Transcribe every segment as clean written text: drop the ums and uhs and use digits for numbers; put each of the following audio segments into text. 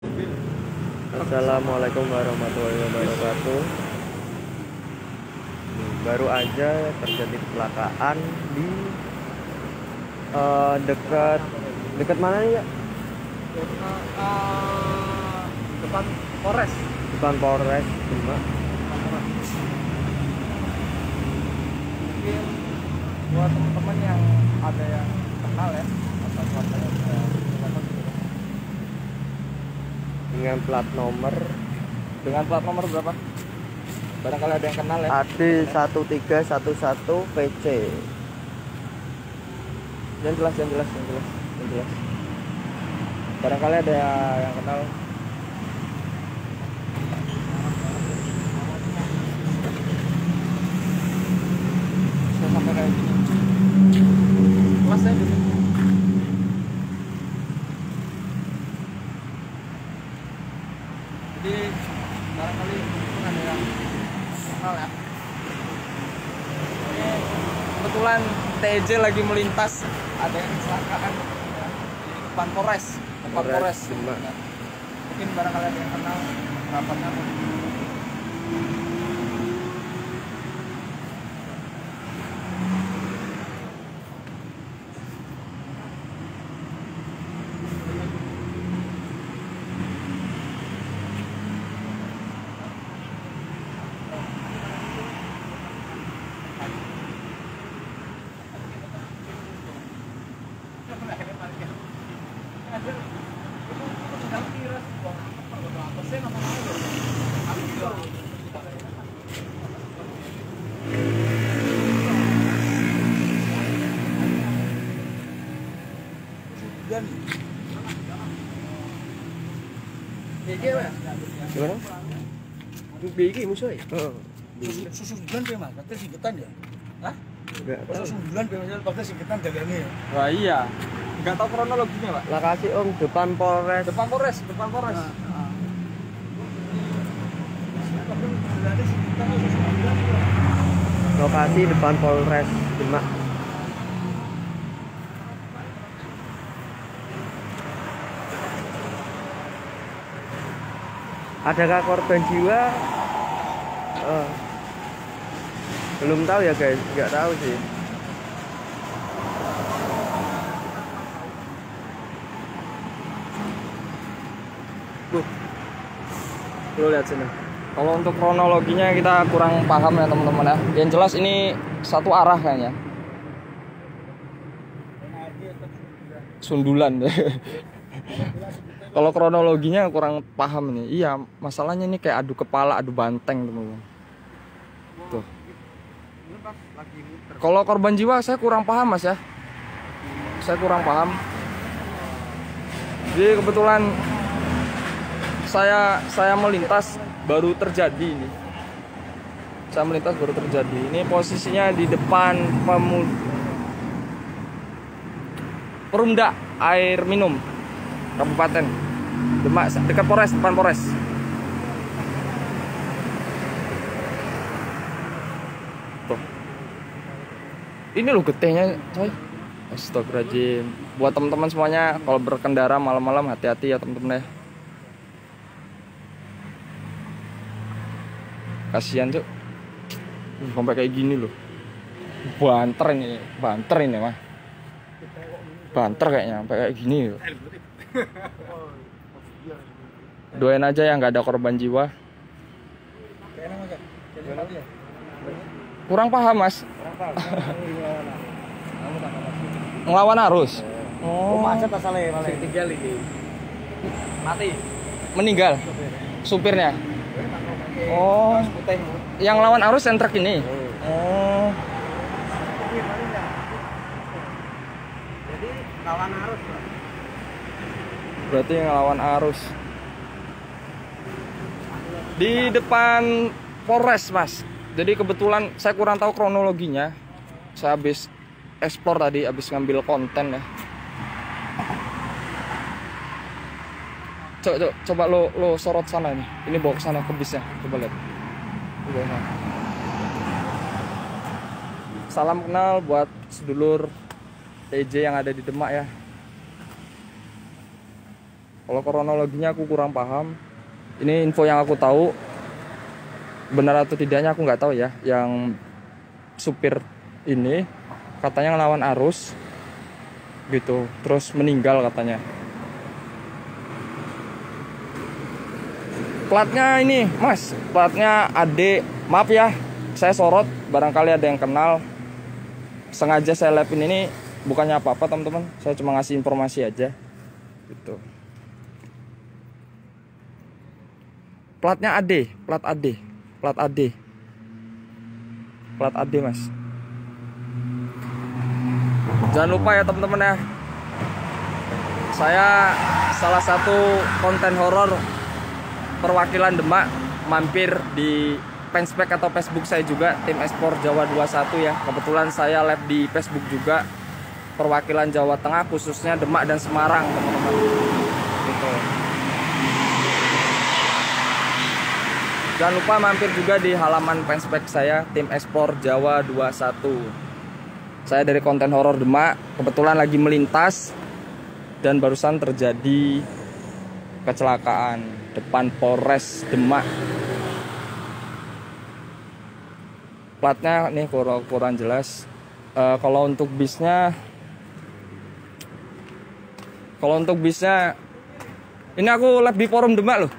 Assalamualaikum warahmatullahi wabarakatuh. Baru aja terjadi kecelakaan di dekat dekat mana nih ya? Depan Polres. Depan Polres Demak. Mungkin buat teman-teman yang ada yang kenal ya atau keluarga yang Dengan plat nomor berapa? Barangkali ada yang kenal ya. AD 1311 PC. Yang jelas. Barangkali ada yang kenal. Saya sampai kayak gini. Mas saya dulu. Jadi barangkali mungkin ada yang kenal ya. Ini kebetulan TJ lagi melintas, ada yang kecelakaan ya, di depan Polres. Demak. Ya. Mungkin barangkali ada yang kenal rapatnya. Gimana? Begi musuh ya? Susu bulan pe mas, pakai singkatan ya? Hah? enggak tahu. Susu bulan pe mas, pakai singkatan jaganya ya? Wah iya, nggak tahu kronologinya pak. Lokasi Om depan Polres. Depan Polres. Lokasi depan Polres Demak. Adakah korban jiwa? Belum tahu ya guys, nggak tahu sih. Lo lihat sini. Kalau untuk kronologinya kita kurang paham ya teman-teman ya. Yang jelas ini satu arah kayaknya. Sundulan. Kalau kronologinya kurang paham nih. Iya, masalahnya ini kayak adu kepala, adu banteng teman-teman. Tuh. Kalau korban jiwa saya kurang paham mas ya. Saya kurang paham. Jadi kebetulan saya melintas baru terjadi ini. Ini posisinya di depan Perumda Air Minum Kabupaten Demak, dekat depan Polres. Tuh. Ini loh getihnya, coy. Astagfirullahaladzim. Buat teman-teman semuanya, kalau berkendara malam-malam hati-hati ya teman-teman ya. Kasihan cuk, sampai kayak gini loh. Banter ini mah. Banter kayaknya sampai kayak gini loh. Doain aja ya nggak ada korban jiwa. Kurang paham mas. Ngelawan arus. Oh. Mati. Meninggal. Supirnya. Oh. Yang lawan arus yang truk ini. Oh. Jadi lawan arus. Berarti ngelawan arus. Di depan Polres mas. Jadi kebetulan saya kurang tahu kronologinya. Saya habis explore tadi, habis ngambil konten ya. Coba lo sorot sana nih. Ini bawa ke sana ke bisnya. Coba lihat. Salam kenal buat sedulur TJ yang ada di Demak ya. Kalau kronologinya aku kurang paham. Ini info yang aku tahu, benar atau tidaknya aku nggak tahu ya. Yang supir ini katanya ngelawan arus gitu, terus meninggal katanya. Platnya ini mas, platnya AD. Maaf ya, saya sorot, barangkali ada yang kenal. Sengaja saya live ini bukannya apa-apa teman-teman, saya cuma ngasih informasi aja gitu. Platnya AD, plat AD, plat AD, plat AD mas. Jangan lupa ya teman-teman ya, saya salah satu konten horor perwakilan Demak, mampir di fanspage atau Facebook saya juga, tim Esport Jawa 21 ya. Kebetulan saya live di Facebook juga, perwakilan Jawa Tengah khususnya Demak dan Semarang teman-teman gitu. Jangan lupa mampir juga di halaman fanspage saya, tim Esport Jawa 21. Saya dari konten horor Demak, kebetulan lagi melintas dan barusan terjadi kecelakaan depan Polres Demak. Platnya nih kurang jelas. Kalau untuk bisnya ini aku live di forum Demak loh.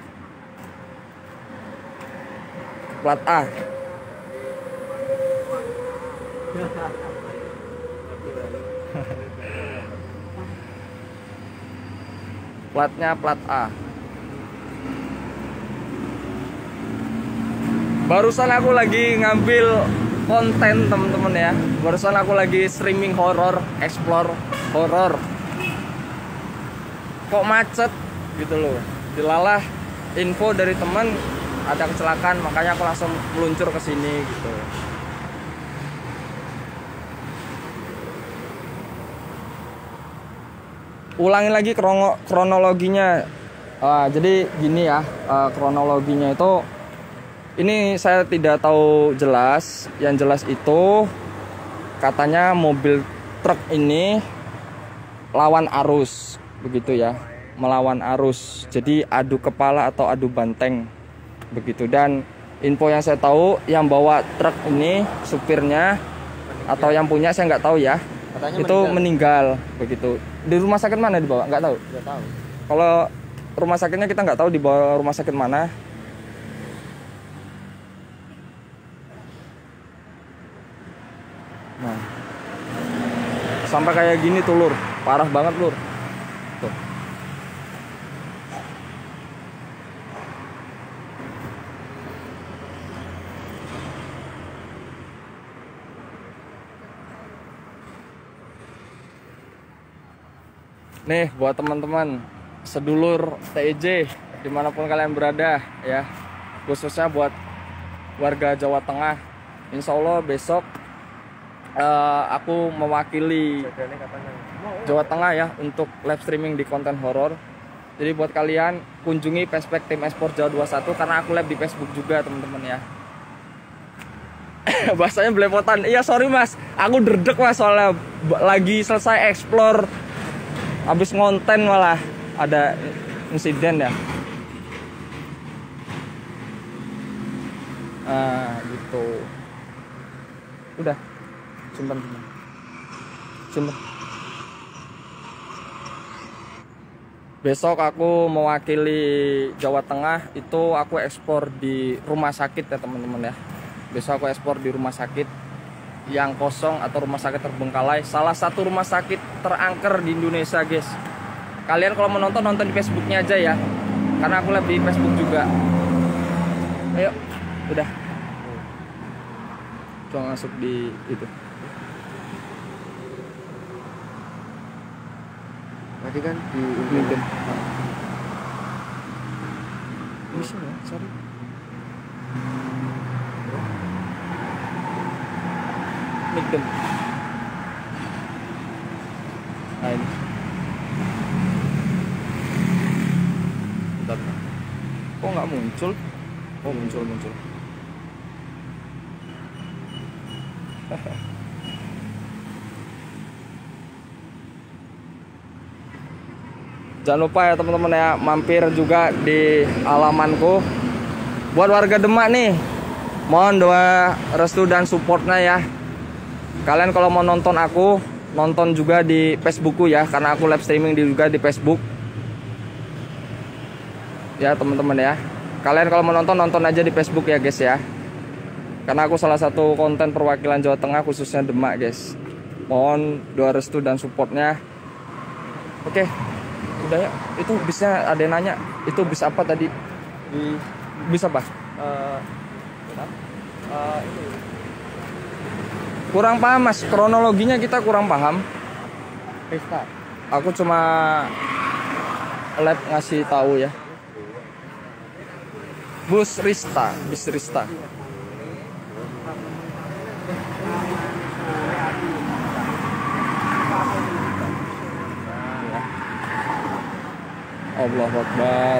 Plat A. Platnya plat A. Barusan aku lagi ngambil konten temen-temen ya. Barusan aku lagi streaming horor, explore horor. Kok macet gitu loh. Dilalah info dari temen ada kecelakaan, makanya aku langsung meluncur ke sini gitu. Ulangi lagi kronologinya. Jadi gini ya, kronologinya itu ini saya tidak tahu jelas. Yang jelas itu katanya mobil truk ini lawan arus, begitu ya, melawan arus. Jadi adu kepala atau adu banteng, begitu. Dan info yang saya tahu, yang bawa truk ini supirnya atau yang punya saya nggak tahu ya. Katanya itu meninggal, begitu. Di rumah sakit mana dibawa? Nggak tahu. Nggak tahu. Kalau rumah sakitnya kita nggak tahu dibawa rumah sakit mana. Nah, sampai kayak gini tuh lur, parah banget lur. Tuh. Nih buat teman-teman sedulur TEJ dimanapun kalian berada ya, khususnya buat warga Jawa Tengah. Insya Allah besok aku mewakili Jawa Tengah ya untuk live streaming di konten horor. Jadi buat kalian kunjungi fanspage tim Esport Jawa 21 karena aku live di Facebook juga teman-teman ya. Bahasanya belepotan. Iya sorry mas, aku derdek mas soalnya lagi selesai explore, habis ngonten malah ada insiden ya. Gitu. Udah. Simpan. Besok aku mewakili Jawa Tengah, itu aku ekspor di rumah sakit ya teman-teman ya. Besok aku ekspor di rumah sakit yang kosong atau rumah sakit terbengkalai, salah satu rumah sakit terangker di Indonesia guys. Kalian kalau menonton, nonton di Facebooknya aja ya, karena aku live di Facebook juga. Ayo, udah coba masuk di itu. Tadi kan di Mungkin bisa ya, sorry. Mungkin. Nah ini. Bentar. Kok nggak muncul? Oh muncul. Jangan lupa ya teman-teman ya, mampir juga di halamanku. Buat warga Demak nih, mohon doa restu dan supportnya ya. Kalian kalau mau nonton aku, nonton juga di Facebookku ya, karena aku live streaming juga di Facebook. Ya teman-teman ya, kalian kalau mau nonton, nonton aja di Facebook ya guys ya. Karena aku salah satu konten perwakilan Jawa Tengah khususnya Demak guys. Mohon doa restu dan supportnya. Oke, udah ya. Itu bisnya ada yang nanya, itu bis apa tadi? Bis apa? Ini. Kurang paham mas, kronologinya kita kurang paham. Pesta. Aku cuma lab ngasih tahu ya. Bis Rista. Allahu Akbar.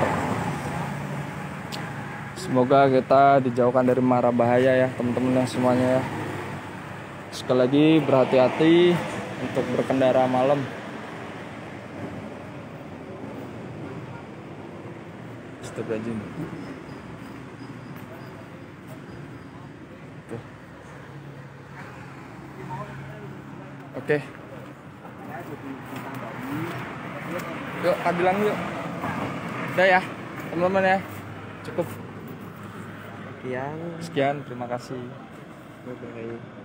Semoga kita dijauhkan dari mara bahaya ya teman-teman semuanya ya. Sekali lagi berhati-hati untuk berkendara malam. Astagfirullahaladzim. Oke. Yuk, ambilan yuk. Udah ya, teman-teman ya. Cukup. Sekian. Sekian, terima kasih. Bye-bye.